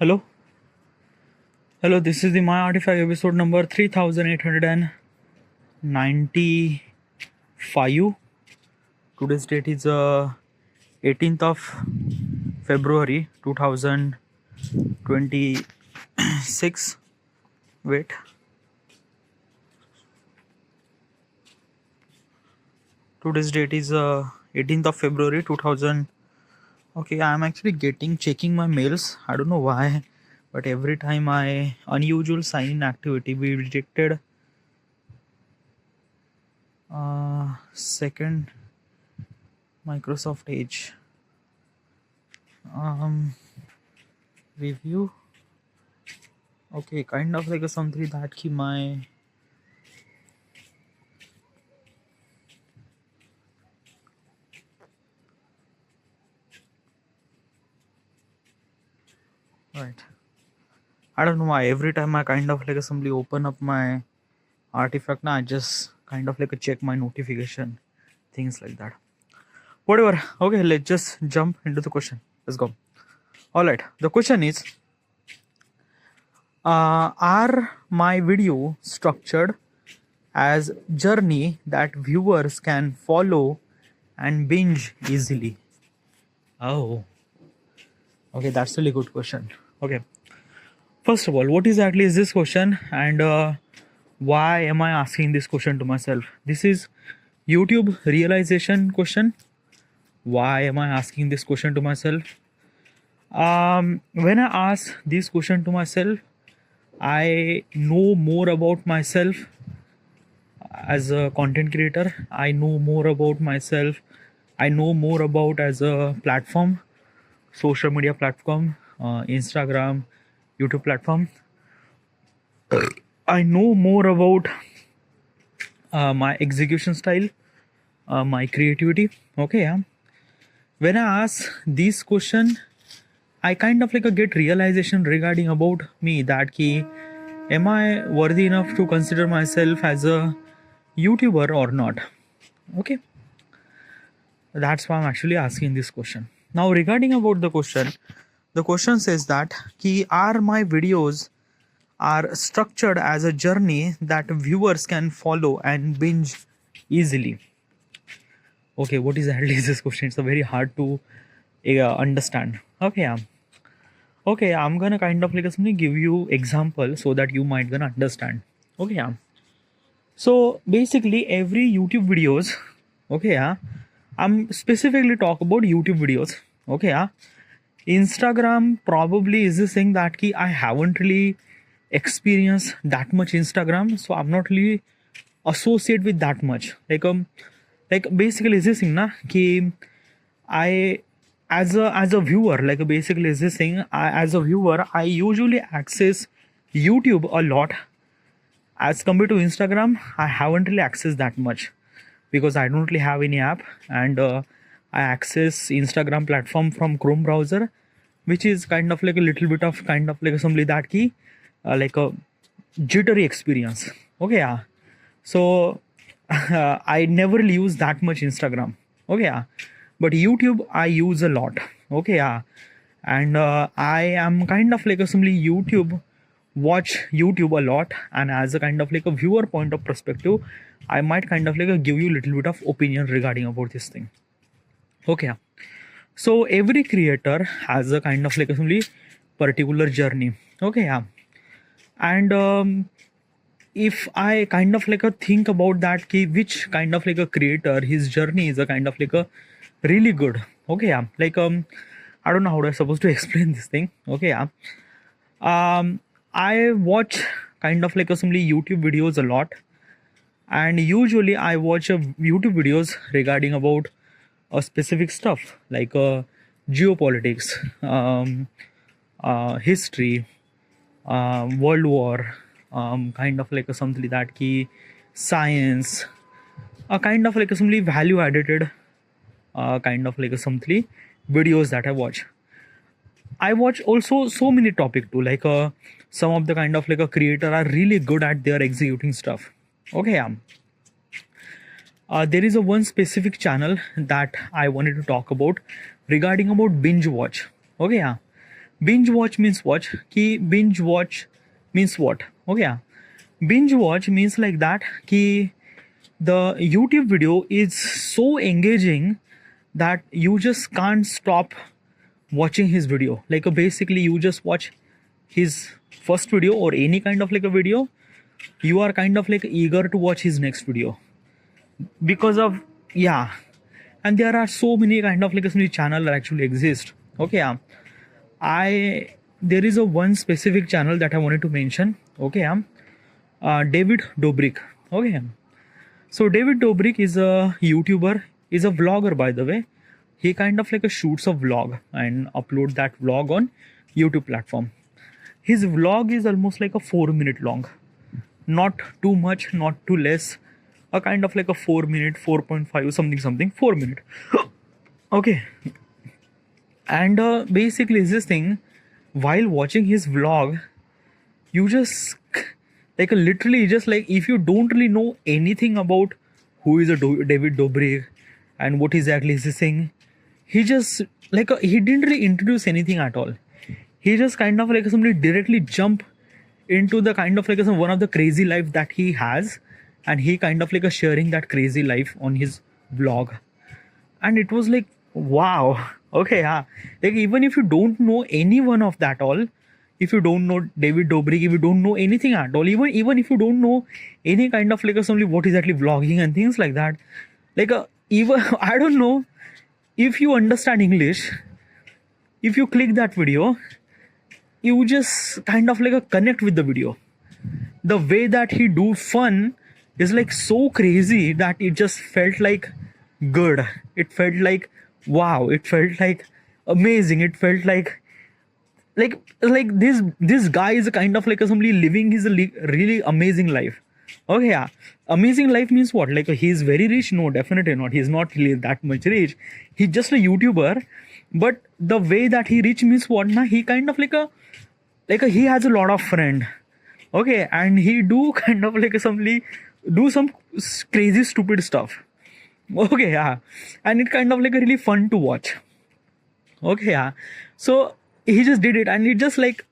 Hello, this is the My Artifact episode number 3895. Today's date is 18th of February 2026. Wait. Today's date is 18th of February 2000. Okay, I'm actually checking my mails. I don't know why, but every time my unusual sign-in activity we rejected. Second Microsoft Edge review. Okay, kind of like something that ki my right. I don't know why every time I kind of like simply open up my artifact now I just kind of like check my notification, things like that. Whatever. Okay, let's just jump into the question. Let's go. All right, the question is, are my video structured as journey that viewers can follow and binge easily? Oh, okay, that's a really good question. Okay, first of all, what exactly is this question, and why am I asking this question to myself? This is YouTube realization question. Why am I asking this question to myself? When I ask this question to myself, I know more about myself as a content creator. I know more about myself. I know more about as a platform, social media platform, Instagram, YouTube platform. I know more about my execution style, my creativity. Okay, yeah. When I ask this question, I kind of like get realization regarding about me that ki, am I worthy enough to consider myself as a YouTuber or not? Okay, that's why I'm actually asking this question. Now, regarding about the question says that ki, are my videos are structured as a journey that viewers can follow and binge easily. Okay, what is exactly this question? It's a very hard to understand. Okay, okay, I'm gonna kind of like something give you example so that you might gonna understand. Okay, yeah. So basically, every YouTube videos. Okay, yeah. I'm specifically talk about YouTube videos. Okay, yeah. Instagram probably is this thing that ki I haven't really experienced that much Instagram, so I'm not really associate with that much. Like basically is this thing na ki I as a viewer, like basically is this thing as a viewer I usually access YouTube a lot as compared to Instagram. I haven't really accessed that much because I don't really have any app, and I access Instagram platform from Chrome browser, which is kind of like a little bit of kind of like assembly that key, like a jittery experience. Okay, yeah. So I never use that much Instagram. Okay, yeah. But YouTube I use a lot. Okay, yeah. And I am kind of like assembly watch YouTube a lot, and as a kind of like a viewer point of perspective, I might kind of like give you a little bit of opinion regarding about this thing. Okay, yeah. So every creator has a kind of like assembly particular journey. Okay, yeah. And if I kind of like think about that ki which kind of like a creator his journey is a kind of like a really good. Okay, yeah. Like I don't know how I'm supposed to explain this thing. Okay, yeah. I watch kind of like assembly YouTube videos a lot, and usually I watch YouTube videos regarding about a specific stuff like geopolitics, history, world war, kind of like something that key science, a kind of like some value added, kind of like something videos that I watch also so many topic too, like some of the kind of like a creator are really good at their executing stuff. Okay, yeah. There is a one specific channel that I wanted to talk about regarding about binge watch. Okay, yeah. binge watch means what? Ki binge watch means what? Okay, yeah. Binge watch means like that ki the YouTube video is so engaging that you just can't stop watching his video. Like basically you just watch his first video or any kind of like a video, you are kind of like eager to watch his next video because of, yeah. And there are so many kind of like so many channel that actually exist. Okay, yeah. There is a one specific channel that I wanted to mention. Okay, yeah. David Dobrik. Okay, yeah. So David Dobrik is a YouTuber, is a vlogger by the way. He kind of like a shoots a vlog and upload that vlog on YouTube platform. His vlog is almost like a 4 minute long, not too much, not too less, a kind of like a 4 minute, 4.5 something 4 minute. Okay, and basically is this thing, while watching his vlog, you just like literally just like if you don't really know anything about who is a David Dobrik and what exactly is this thing, he just like he didn't really introduce anything at all. He just kind of like somebody directly jump into the kind of like one of the crazy life that he has, and he kind of like sharing that crazy life on his vlog. And it was like, wow. Okay, yeah. Like even if you don't know anyone of that all, if you don't know David Dobrik, if you don't know anything at all, even if you don't know any kind of like somebody what is actually vlogging and things like that, like even I don't know, if you understand English, if you click that video, you just kind of like connect with the video. The way that he do fun is like so crazy that it just felt like good. It felt like wow. It felt like amazing. It felt like this guy is a kind of like somebody living his really amazing life. Okay, yeah. Amazing life means what? Like he's very rich? No, definitely not. He's not really that much rich. He's just a YouTuber. But the way that he rich means what? Na, he kind of like he has a lot of friend. Okay, and he do kind of like somebody do some crazy stupid stuff. Okay, yeah. And it kind of like really fun to watch. Okay, yeah. So he just did it, and it just like,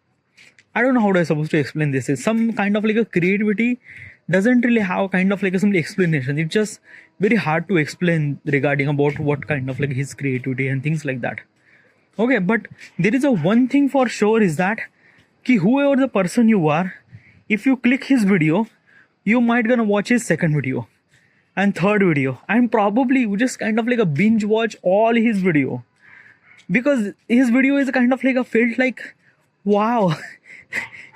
I don't know how to supposed to explain this. It's some kind of like a creativity doesn't really have kind of like some explanation. It's just very hard to explain regarding about what kind of like his creativity and things like that. Okay, but there is a one thing for sure is that ki whoever the person you are, if you click his video, you might gonna watch his second video and third video, and probably you just kind of like a binge watch all his video, because his video is kind of like a felt like wow.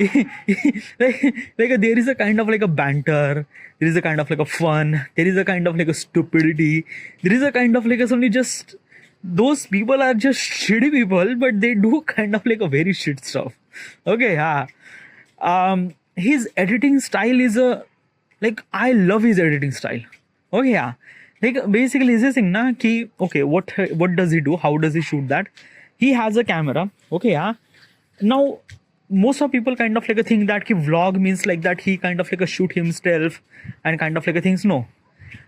like there is a kind of like a banter, there is a kind of like a fun, there is a kind of like a stupidity, there is a kind of like a somebody just, those people are just shitty people, but they do kind of like a very shit stuff. Okay, yeah. His editing style is a like, I love his editing style. Okay, yeah. Like basically is this thing na ki okay, what does he do? How does he shoot that? He has a camera. Okay, yeah. Now most of people kind of like a think that ki vlog means like that he kind of like a shoot himself and kind of like a things. No,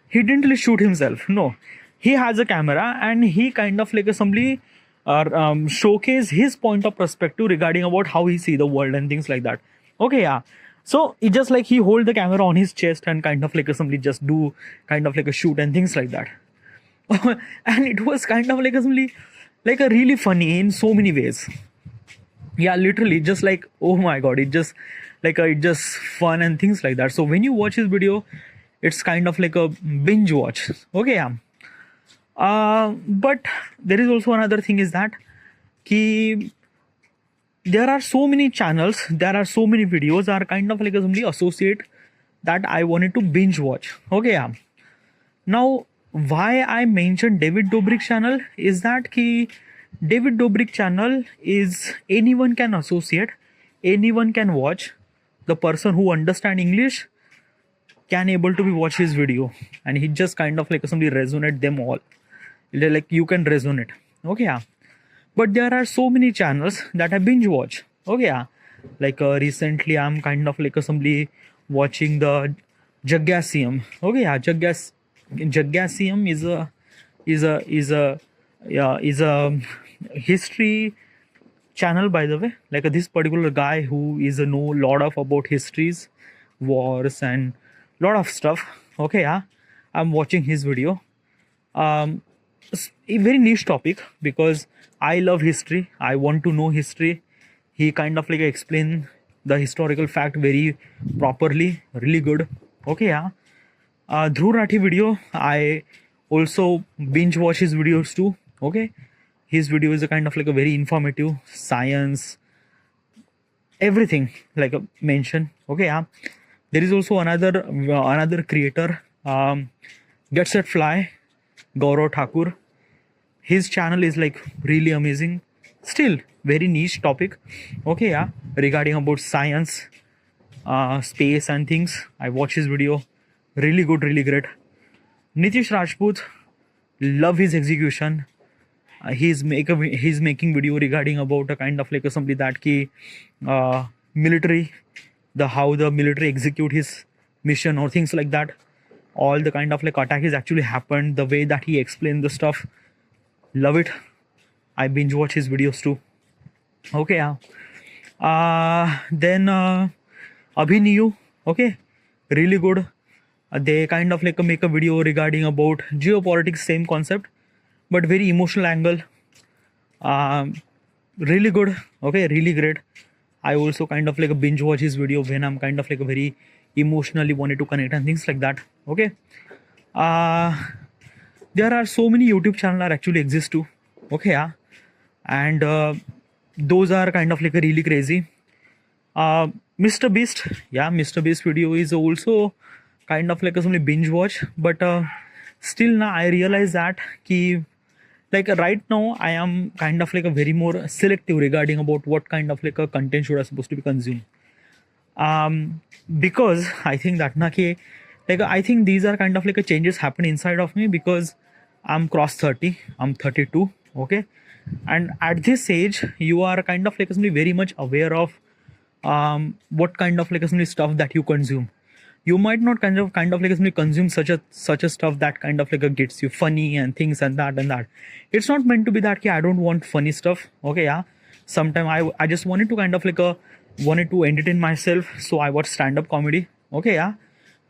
he didn't really shoot himself. No, he has a camera and he kind of like a somebody showcase his point of perspective regarding about how he see the world and things like that. Okay, yeah. So it just like he hold the camera on his chest and kind of like somebody just do kind of like a shoot and things like that. And it was kind of like a somebody like a really funny in so many ways. Yeah, literally just like, oh my god, it just like it just fun and things like that. So when you watch his video, it's kind of like a binge watch. Okay, yeah. But there is also another thing is that ki there are so many channels, there are so many videos are kind of like somebody associate that I wanted to binge watch. Okay, yeah. Now why I mentioned David Dobrik channel is that ki David Dobrik channel is anyone can associate, anyone can watch. The person who understand English can able to be watch his video, and he just kind of like somebody resonate them all. Like you can resonate. Okay, yeah. But there are so many channels that I binge watch. Okay, yeah. Like recently I'm kind of like somebody watching the Jagasium. Okay, yeah. Jagasium is a history channel, by the way, like this particular guy who is a know lot of about histories, wars, and lot of stuff. Okay, yeah, I'm watching his video. It's a very niche topic because I love history. I want to know history. He kind of like explain the historical fact very properly, really good. Okay, yeah. Dhruv Rathi video, I also binge watch his videos too. Okay, his video is a kind of like a very informative science, everything like a mention. Okay, yeah. There is also another creator, Get Set Fly, Gaurav Thakur. His channel is like really amazing. Still very niche topic. Okay, yeah. Regarding about science, space and things. I watch his video. Really good, really great. Nitish Rajput, love his execution. He's making video regarding about a kind of like something that ki military, the how the military execute his mission or things like that. All the kind of like attack is actually happened. The way that he explained the stuff, love it. I binge watch his videos too. Okay, yeah. Then Abhiniyu, okay, really good. They kind of like make a video regarding about geopolitics, same concept, but very emotional angle. Really good. Okay, really great. I also kind of like a binge watch his video when I'm kind of like a very emotionally wanted to connect and things like that. Okay. There are so many YouTube channels are actually exist too. Okay, yeah. And those are kind of like a really crazy. Mr. Beast, yeah, Mr. Beast video is also kind of like a something binge watch, but still now I realize that ki like right now I am kind of like a very more selective regarding about what kind of like a content should I supposed to be consumed. Because I think that na ki like I think these are kind of like a changes happen inside of me because I'm cross 30, I'm 32, okay, and at this age you are kind of like somebody very much aware of what kind of like somebody stuff that you consume. You might not kind of like somebody consume such a stuff that kind of like gets you funny and things and that. It's not meant to be that I don't want funny stuff. Okay, yeah. Sometimes I just wanted to kind of like wanted to entertain myself, so I watch stand-up comedy. Okay, yeah.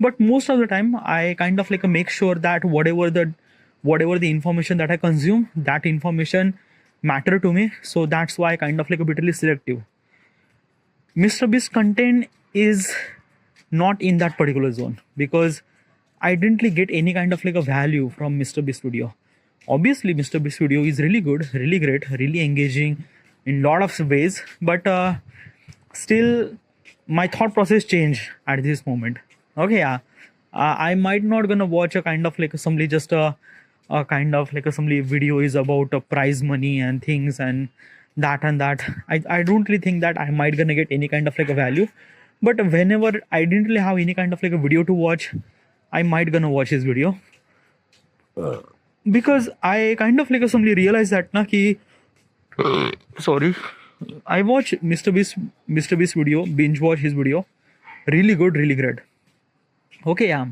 But most of the time I kind of like make sure that whatever the information that I consume, that information matter to me. So that's why I kind of like a bit selective. Mr. Beast content is not in that particular zone because I didn't really get any kind of like a value from Mr. Beast video. Obviously, Mr. Beast video is really good, really great, really engaging in lot of ways, but still my thought process changed at this moment. Okay, yeah. I might not gonna watch a kind of like somebody just a kind of like somebody video is about prize money and things and that. I don't really think that I might gonna get any kind of like a value. But whenever I didn't really have any kind of like a video to watch, I might gonna watch his video because I kind of like somebody realized that na ki sorry, I watch Mr. Beast video, binge watch his video, really good, really great. Okay, yeah.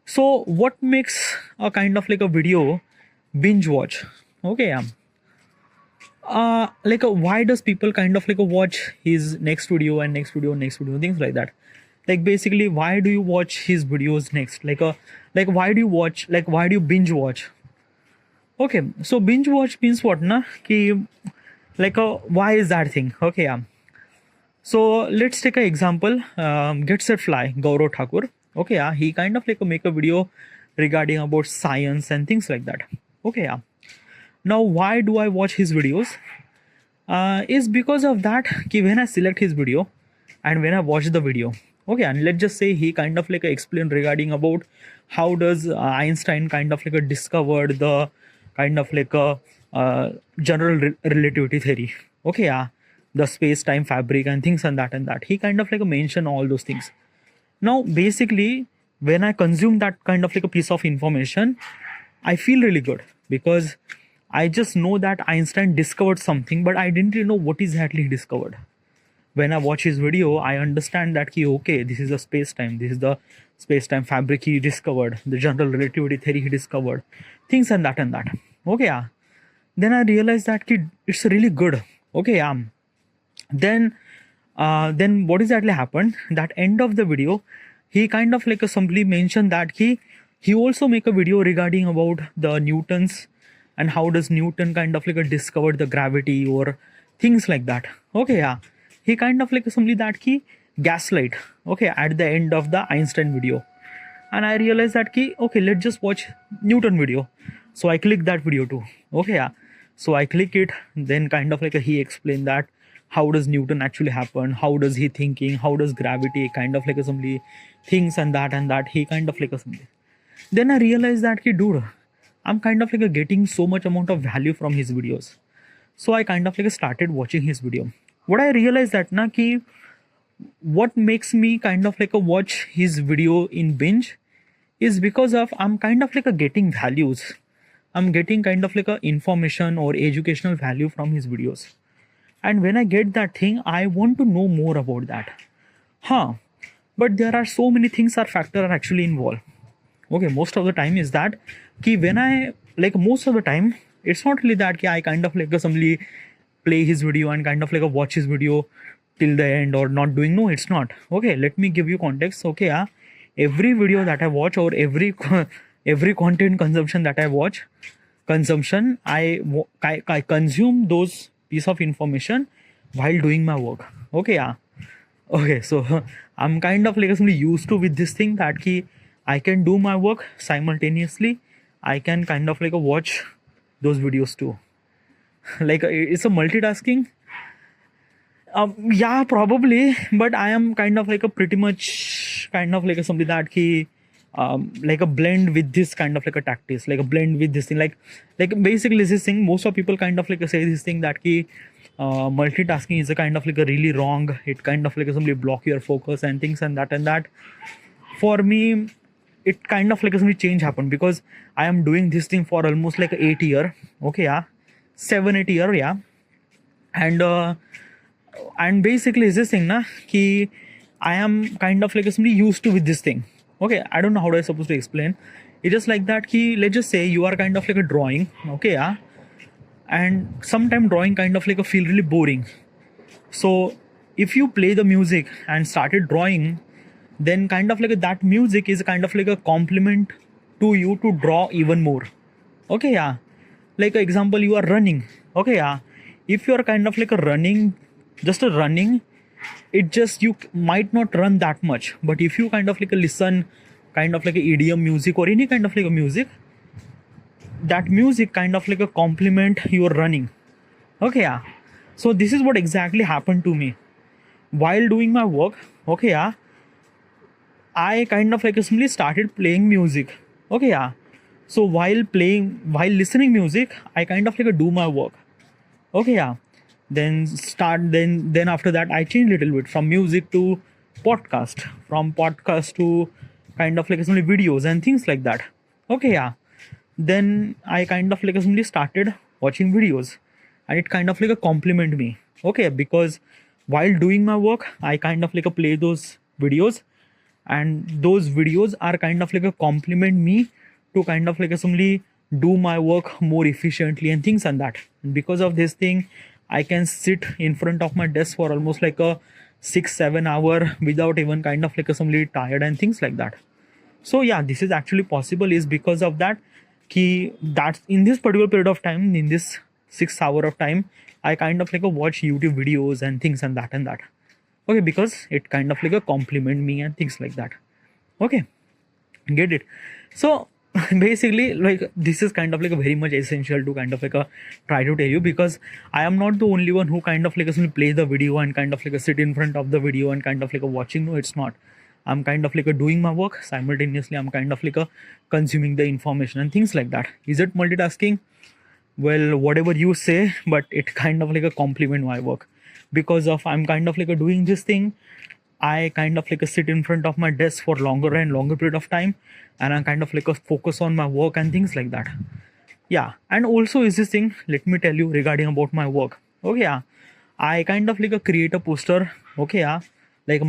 So what makes a kind of like a video binge watch? Okay, yeah. Why does people kind of like watch his next video and next video, things like that? Like basically, why do you watch his videos next? Like why do you binge watch? Okay, so binge watch means what na? Ki why is that thing? Okay, yeah. So let's take an example. Get Set Fly, Gaurav Thakur. Okay, yeah, he kind of like make a video regarding about science and things like that. Okay, yeah. Now, why do I watch his videos? Is because of that ki when I select his video and when I watch the video, okay, and let's just say he kind of like explained regarding about how does Einstein kind of like discovered the kind of like general relativity theory. Okay, yeah, the space-time fabric and things and that. He kind of like mention all those things. Now, basically, when I consume that kind of like a piece of information, I feel really good because I just know that Einstein discovered something, but I didn't really know what exactly he discovered. When I watch his video, I understand that okay, this is a space-time, this is the space-time fabric he discovered, the general relativity theory he discovered, things and that. Okay, yeah. Then I realized that it's really good. Okay, then what exactly happened? That end of the video, he kind of like simply mentioned that he also make a video regarding about the Newtons and how does Newton kind of like discovered the gravity or things like that. Okay, he kind of like simply that he gaslight. Okay, at the end of the Einstein video, and I realized that okay, let's just watch Newton video. So I click that video too. Okay, so I click it, then kind of like he explained that how does Newton actually happen, how does he thinking, how does gravity kind of like assembly things, and that he kind of like assembly. Then I realized that dude, I'm kind of like getting so much amount of value from his videos. So I kind of like started watching his video. What I realized that na ki what makes me kind of like watch his video in binge is because of I'm kind of like getting values. I'm getting kind of like a information or educational value from his videos. And when I get that thing, I want to know more about that. Huh. But there are so many things are factor are actually involved. Okay, most of the time is that when I like most of the time, it's not really that I kind of like somebody play his video and kind of like watch his video till the end or not doing. No, it's not. Okay, let me give you context. Okay, every video that I watch or every every content consumption that I watch, I consume those piece of information while doing my work. Okay, okay, so I'm kind of like used to with this thing that I can do my work simultaneously. I can kind of like watch those videos too. Like it's a multitasking. Yeah, probably, but I am kind of like a pretty much kind of like a something that like a blend with this kind of like a tactics, like a blend with this thing, like basically this thing. Most of people kind of like say this thing that multitasking is a kind of like a really wrong. It kind of like somebody block your focus and things and that. For me, it kind of like some change happened because I am doing this thing for almost like 8 year. Okay, 7-8 year, and basically is this thing na ki I am kind of like somebody used to with this thing. Okay, I don't know how do I supposed to explain. It's just like that ki let's just say you are kind of like a drawing. Okay, and sometime drawing kind of like a feel really boring. So if you play the music and started drawing, then kind of like that music is kind of like a compliment to you to draw even more. Okay, like example, you are running. Okay, if you are kind of like a running, just a running, it just you might not run that much. But if you kind of like a listen kind of like a EDM music or any kind of like a music, that music kind of like a compliment your running. Okay, so this is what exactly happened to me while doing my work. Okay, I kind of like simply started playing music. Okay, so while listening music, I kind of like do my work. Okay, then after that I changed a little bit from music to podcast, from podcast to kind of like simply videos and things like that. Okay, then I kind of like simply started watching videos, and it kind of like a compliment me. Okay, because while doing my work, I kind of like play those videos, and those videos are kind of like a compliment me to kind of like simply do my work more efficiently and things and that. Because of this thing, I can sit in front of my desk for almost like a 6-7 hour without even kind of like a simply tired and things like that. So yeah, this is actually possible is because of that that in this particular period of time, in this 6 hour of time, I kind of like a watch YouTube videos and things and that. Okay, because it kind of like a compliment me and things like that. Okay, get it? So basically, like this is kind of like a very much essential to kind of like a try to tell you, because I am not the only one who kind of like a play the video and kind of like a sit in front of the video and kind of like a watching. No, it's not. I'm kind of like a doing my work simultaneously. I'm kind of like a consuming the information and things like that. Is it multitasking? Well, whatever you say, but it kind of like a compliment my work, because of I'm kind of like a doing this thing. I kind of like a sit in front of my desk for longer and longer period of time, and I kind of like a focus on my work and things like that. Yeah, and also is this thing, let me tell you regarding about my work. Okay, I kind of like a create a poster. Okay, like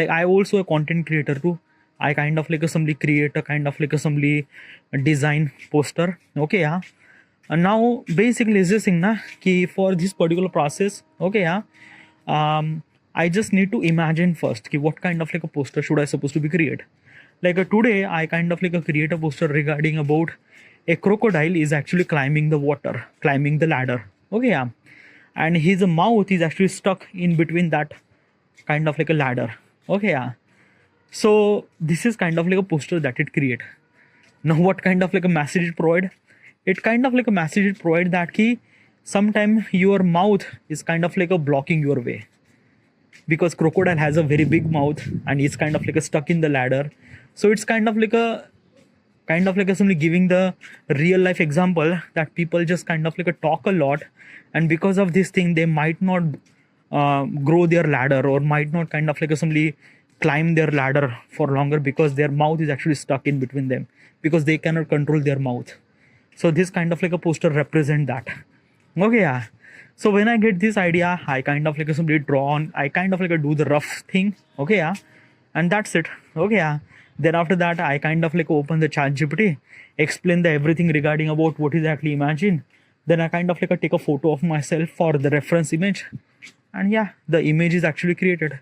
I also a content creator too. I kind of like a somebody create a kind of like a somebody design poster. Okay, Now basically is this thing na ki for this particular process, okay, yeah, I just need to imagine first ki what kind of like a poster should I supposed to be create. Like today I kind of like create a poster regarding about a crocodile is actually climbing the water, climbing the ladder, okay, yeah, and his mouth is actually stuck in between that kind of like a ladder, okay, yeah. So this is kind of like a poster that it create. Now what kind of like a message it provide? It kind of like a message it provide that key sometime your mouth is kind of like a blocking your way, because crocodile has a very big mouth and it's kind of like a stuck in the ladder. So it's kind of like a simply giving the real life example that people just kind of like a talk a lot, and because of this thing they might not grow their ladder, or might not kind of like a simply climb their ladder for longer, because their mouth is actually stuck in between them, because they cannot control their mouth. So this kind of like a poster represent that, okay, yeah. So when I get this idea, I kind of like a simply draw on, I kind of like a do the rough thing, okay, yeah, and that's it, okay, yeah. Then after that I kind of like open the chat gpt, explain the everything regarding about what is actually imagine. Then I kind of like take a photo of myself for the reference image, and yeah, the image is actually created.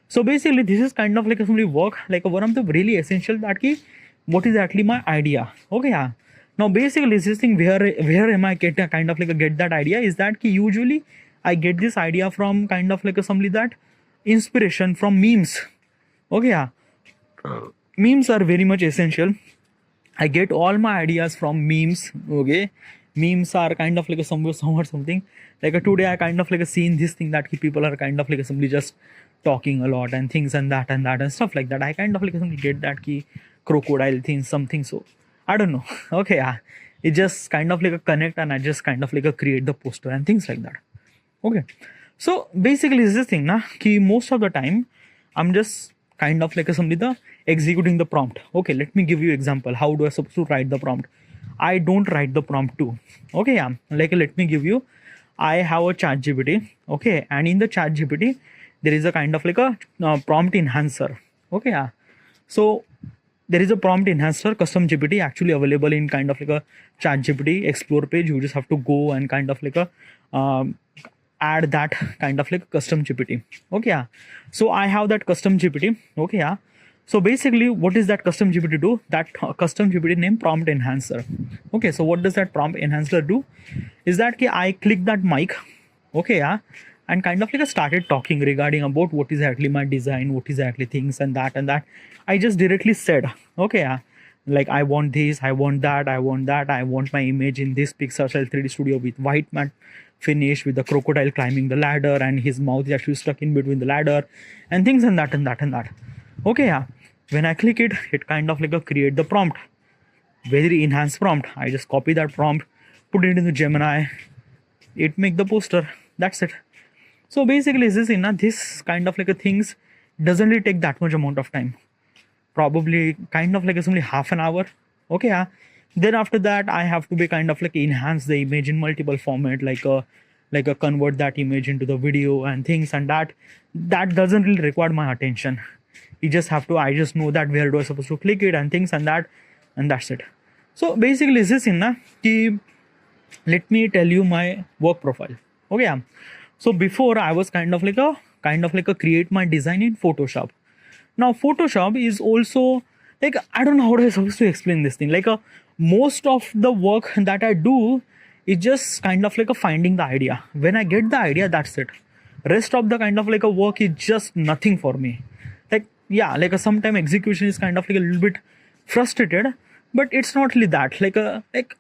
So basically this is kind of like a simply work like one of the really essential that key what is actually my idea, okay, yeah. Now basically this thing where am I get a kind of like a get that idea is that key usually I get this idea from kind of like a simply that inspiration from memes, okay, yeah. Memes are very much essential. I get all my ideas from memes, okay. Memes are kind of like a somewhat something like today I kind of like a seen this thing that people are kind of like simply just talking a lot and things and that and stuff like that. I kind of like simply get that key crocodile thing something, so I don't know okay, yeah. It just kind of like a connect, and I just kind of like a create the poster and things like that, okay. So basically is this thing na ki most of the time I'm just kind of like a somebody the executing the prompt. Okay, let me give you example how do I supposed to write the prompt. I don't write the prompt too, okay, yeah. Like let me give you, I have a chat gpt, okay, and in the chat gpt there is a kind of like a prompt enhancer, okay, yeah. So there is a prompt enhancer custom gpt actually available in kind of like a chat gpt explore page. You just have to go and kind of like a add that kind of like custom gpt, okay, yeah. So I have that custom gpt, okay, yeah. So basically what is that custom gpt do? That custom gpt name prompt enhancer, okay. So what does that prompt enhancer do is that I click that mic, okay, yeah, and kind of like started talking regarding about what is actually my design, what is actually things and that. I just directly said, okay, yeah, like I want this, I want that, I want that, I want my image in this Pixarcell 3D Studio with white matte finish, with the crocodile climbing the ladder and his mouth is actually stuck in between the ladder and things and that. Okay, yeah. When I click it, it kind of like a create the prompt, very enhanced prompt. I just copy that prompt, put it into Gemini, it make the poster. That's it. So basically, this kind of like a things doesn't really take that much amount of time. Probably kind of like it's only half an hour. Okay, yeah. Then after that, I have to be kind of like enhance the image in multiple format, like a convert that image into the video and things, and that doesn't really require my attention. You just have to, I just know that where do I supposed to click it and things and that's it. So basically is this let me tell you my work profile. Okay, yeah. So before I was kind of like a create my design in Photoshop. Now Photoshop is also like, I don't know how I'm supposed to explain this thing. Like most of the work that I do is just kind of like a finding the idea. When I get the idea, that's it. Rest of the kind of like a work is just nothing for me. Like, yeah, like a sometime execution is kind of like a little bit frustrated, but it's not really that. Like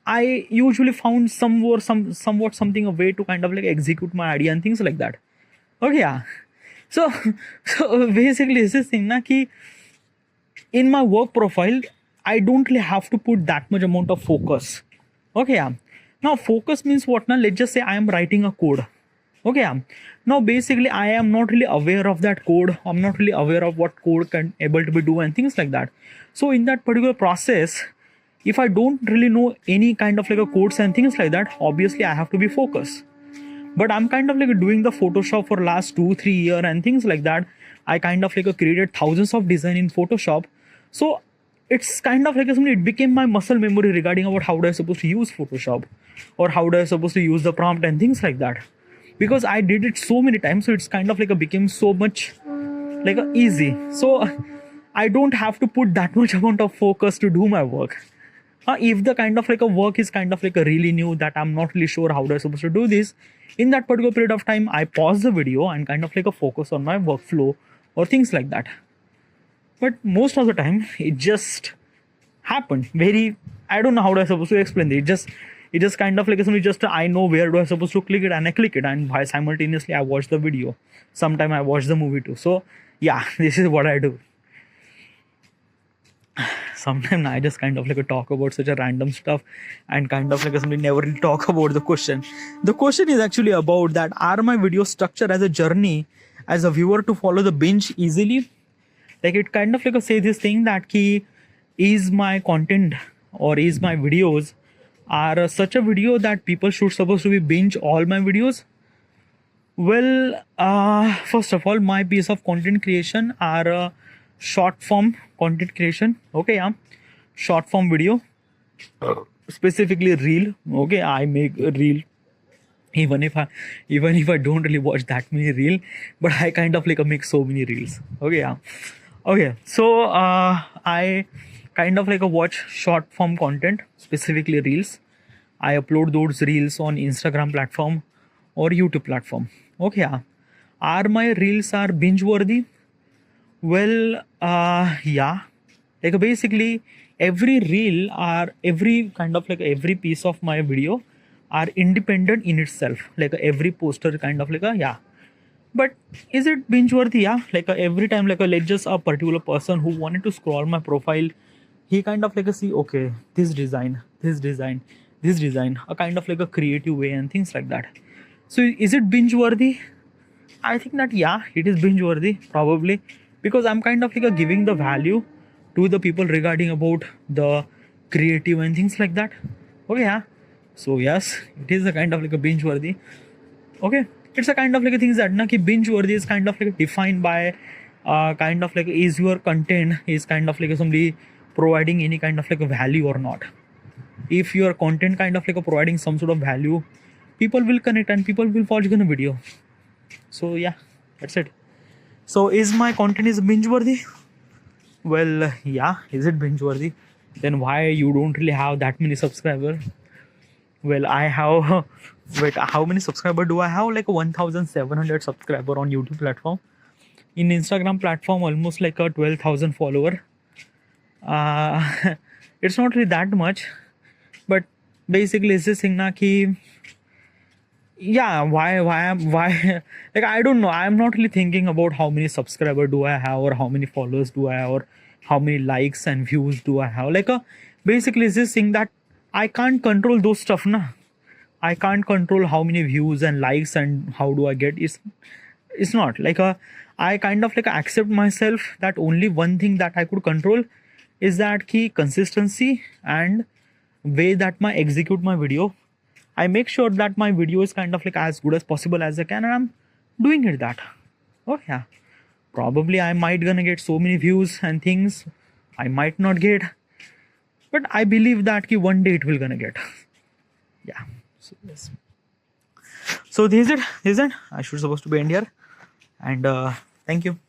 I usually found somewhat something a way to kind of like execute my idea and things like that. Okay, yeah. So basically it's this thing na ki in my work profile I don't really have to put that much amount of focus. Okay, yeah. Now focus means what? Now let's just say I am writing a code. Okay, yeah. Now basically I am not really aware of that code. I'm not really aware of what code can able to be do and things like that. So in that particular process, if I don't really know any kind of like a codes and things like that, obviously I have to be focused. But I'm kind of like doing the Photoshop for last 2-3 years and things like that. I kind of like created thousands of design in Photoshop. So it's kind of like it became my muscle memory regarding about how do I supposed to use Photoshop. or how do I supposed to use the prompt and things like that, because I did it so many times, so it's kind of like a became so much like a easy. So I don't have to put that much amount of focus to do my work. If the kind of like a work is kind of like a really new that I'm not really sure how they're supposed to do this, in that particular period of time, I pause the video and kind of like a focus on my workflow or things like that. But most of the time, it just happened. I don't know how do I supposed to explain it. It just kind of like something just I know where do I supposed to click it and I click it, and by simultaneously I watch the video. Sometime I watch the movie too. So yeah, this is what I do. Sometimes I just kind of like talk about such a random stuff and kind of like something never really talk about the question. The question is actually about that, are my videos structured as a journey as a viewer to follow the binge easily? Like it kind of like say this thing that key is my content or is my videos are such a video that people should supposed to be binge all my videos. Well, first of all, my piece of content creation are short form content creation. Okay, yeah, short form video, specifically reel. Okay, I make a reel. Even if I don't really watch that many reel, but I kind of like make so many reels. Okay, yeah. Okay, so I kind of like watch short form content, specifically reels. I upload those reels on Instagram platform or YouTube platform. Okay, yeah. Are my reels are binge worthy? Well, yeah. Like basically every reel or every kind of like every piece of my video are independent in itself. Like every poster kind of like a yeah. But is it binge worthy? Yeah. Like every time like let's just a particular person who wanted to scroll my profile, he kind of like see okay this design, a kind of like a creative way and things like that. So is it binge worthy? I think that yeah, it is binge worthy probably, because I'm kind of like giving the value to the people regarding about the creative and things like that. Okay, yeah. So yes, it is a kind of like a binge worthy. Okay, it's a kind of like a things that na ki binge worthy is kind of like defined by kind of like is your content is kind of like somebody providing any kind of like a value or not. If your content kind of like providing some sort of value, people will connect and people will watch the video. So yeah, that's it. So is my content is binge worthy? Well, yeah. Is it binge worthy? Then why you don't really have that many subscribers? Well, I have wait, how many subscribers do I have? Like 1,700 subscriber on YouTube platform. In Instagram platform, almost like a 12,000 follower. It's not really that much, but basically it's this thing na ki yeah, why like I don't know, I'm not really thinking about how many subscribers do I have or how many followers do I have or how many likes and views do I have. Like basically it's this thing that I can't control those stuff na. I can't control how many views and likes and how do I get it's not like I kind of like accept myself that only one thing that I could control is that key consistency and way that I execute my video. I make sure that my video is kind of like as good as possible as I can, and I'm doing it that. Oh yeah, probably I might gonna get so many views and things, I might not get, but I believe that one day it will gonna get. Yeah. So yes. So this is it. I should supposed to be end here, and thank you.